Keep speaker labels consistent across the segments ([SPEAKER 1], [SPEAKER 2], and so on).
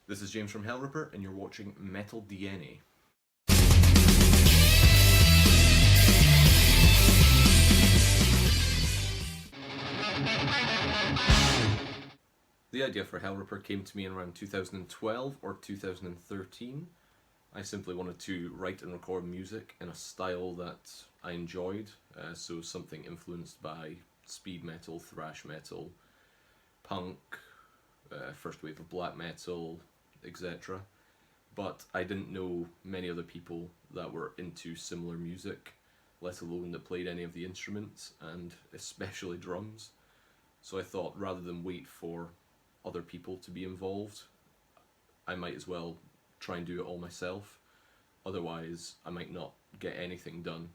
[SPEAKER 1] This is James from Hellripper, and you're watching Metal DNA. The idea for Hellripper came to me in around 2012 or 2013. I simply wanted to write and record music in a style that I enjoyed, so something influenced by speed metal, thrash metal, punk, first wave of black metal, etc. But I didn't know many other people that were into similar music, let alone that played any of the instruments, and especially drums. So I thought rather than wait for other people to be involved, I might as well try and do it all myself. Otherwise, I might not get anything done.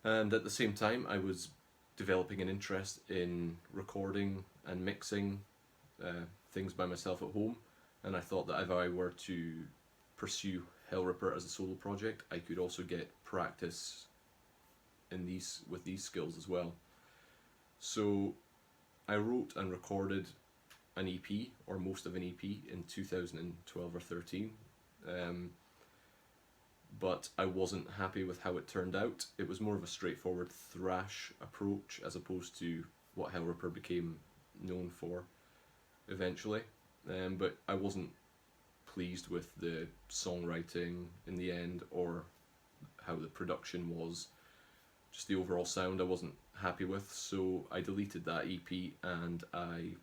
[SPEAKER 1] And at the same time, I was developing an interest in recording and mixing things by myself at home, and I thought that if I were to pursue Hellripper as a solo project, I could also get practice with these skills as well. So I wrote and recorded an EP, or most of an EP, in 2012 or 13. But I wasn't happy with how it turned out. It was more of a straightforward thrash approach as opposed to what Hellripper became known for eventually. But I wasn't pleased with the songwriting in the end, or how the production was. Just the overall sound I wasn't happy with, so I deleted that EP and I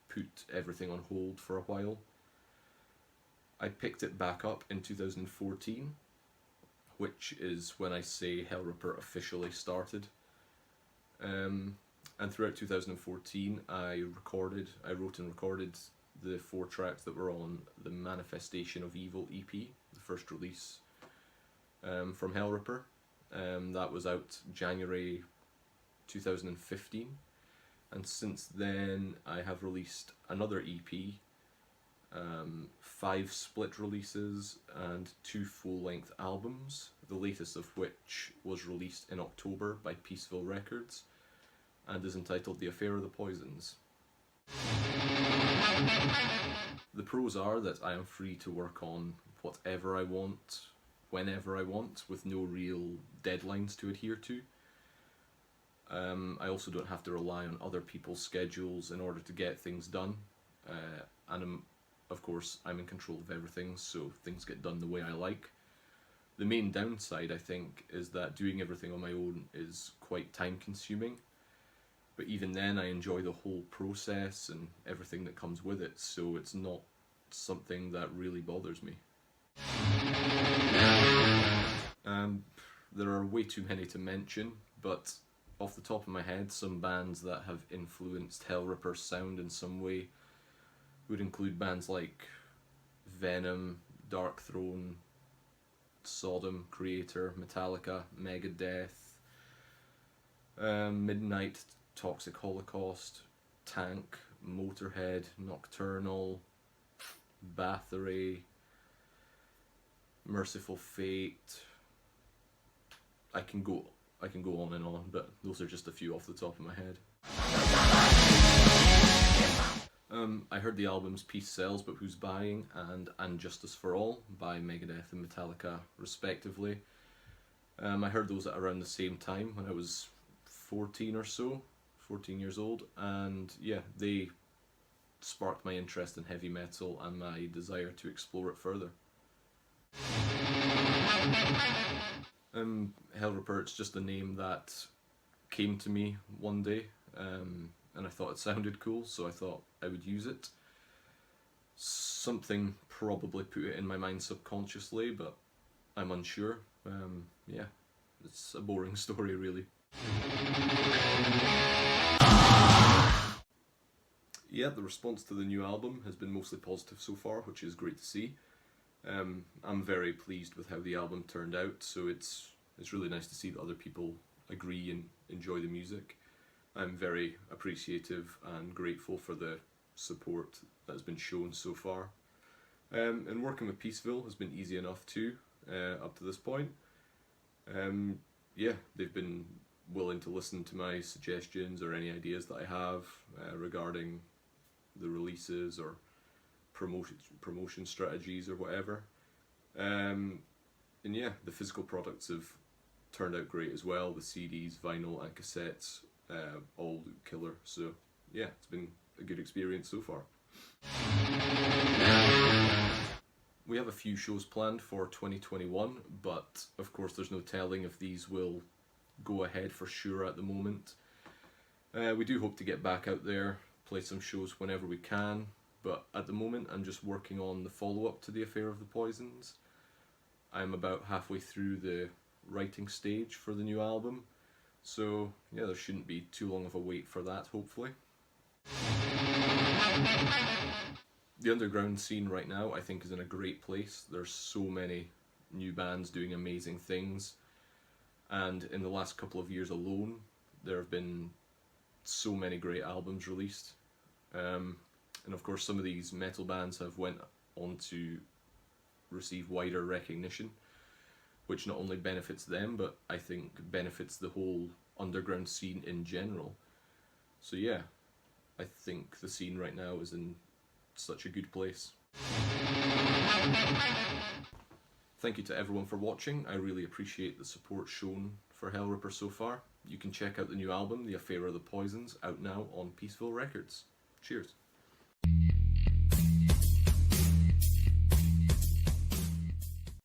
[SPEAKER 1] put everything on hold for a while. I picked it back up in 2014, which is when I say Hellripper officially started. And throughout 2014 I wrote and recorded the 4 tracks that were on the Manifestation of Evil EP, the first release from Hellripper. That was out January 2015, and since then I have released another EP, 5 split releases and 2 full-length albums, the latest of which was released in October by Peaceville Records and is entitled The Affair of the Poisons. The pros are that I am free to work on whatever I want, whenever I want, with no real deadlines to adhere to. I also don't have to rely on other people's schedules in order to get things done, and of course I'm in control of everything, so things get done the way I like. The main downside, I think, is that doing everything on my own is quite time consuming, but even then I enjoy the whole process and everything that comes with it, so it's not something that really bothers me. There are way too many to mention, but off the top of my head, some bands that have influenced Hellripper's sound in some way would include bands like Venom, Darkthrone, Sodom, Creator, Metallica, Megadeth, Midnight, Toxic Holocaust, Tank, Motorhead, Nocturnal, Bathory, Merciful Fate. I can go on and on, but those are just a few off the top of my head. I heard the albums Peace Sells But Who's Buying and Justice for All by Megadeth and Metallica respectively. I heard those at around the same time when I was 14 years old, and yeah, they sparked my interest in heavy metal and my desire to explore it further. Hellripper, it's just a name that came to me one day, and I thought it sounded cool, so I thought I would use it. Something probably put it in my mind subconsciously, but I'm unsure. Yeah, it's a boring story really. Yeah, the response to the new album has been mostly positive so far, which is great to see. I'm very pleased with how the album turned out, so it's really nice to see that other people agree and enjoy the music. I'm very appreciative and grateful for the support that has been shown so far. And working with Peaceville has been easy enough too, up to this point. Yeah, they've been willing to listen to my suggestions or any ideas that I have regarding the releases or promotion strategies or whatever. And yeah, the physical products have turned out great as well. The CDs, vinyl and cassettes all look killer. So yeah, it's been a good experience so far. We have a few shows planned for 2021, but of course there's no telling if these will go ahead for sure at the moment. We do hope to get back out there, play some shows whenever we can, but at the moment I'm just working on the follow-up to The Affair of the Poisons. I'm about halfway through the writing stage for the new album, so yeah, there shouldn't be too long of a wait for that, hopefully. The underground scene right now I think is in a great place. There's so many new bands doing amazing things, and in the last couple of years alone there have been so many great albums released. And of course some of these metal bands have went on to receive wider recognition, which not only benefits them but I think benefits the whole underground scene in general. So yeah, I think the scene right now is in such a good place. Thank you to everyone for watching. I really appreciate the support shown for Hellripper so far. You can check out the new album, The Affair of the Poisons, out now on Peaceville Records. Cheers.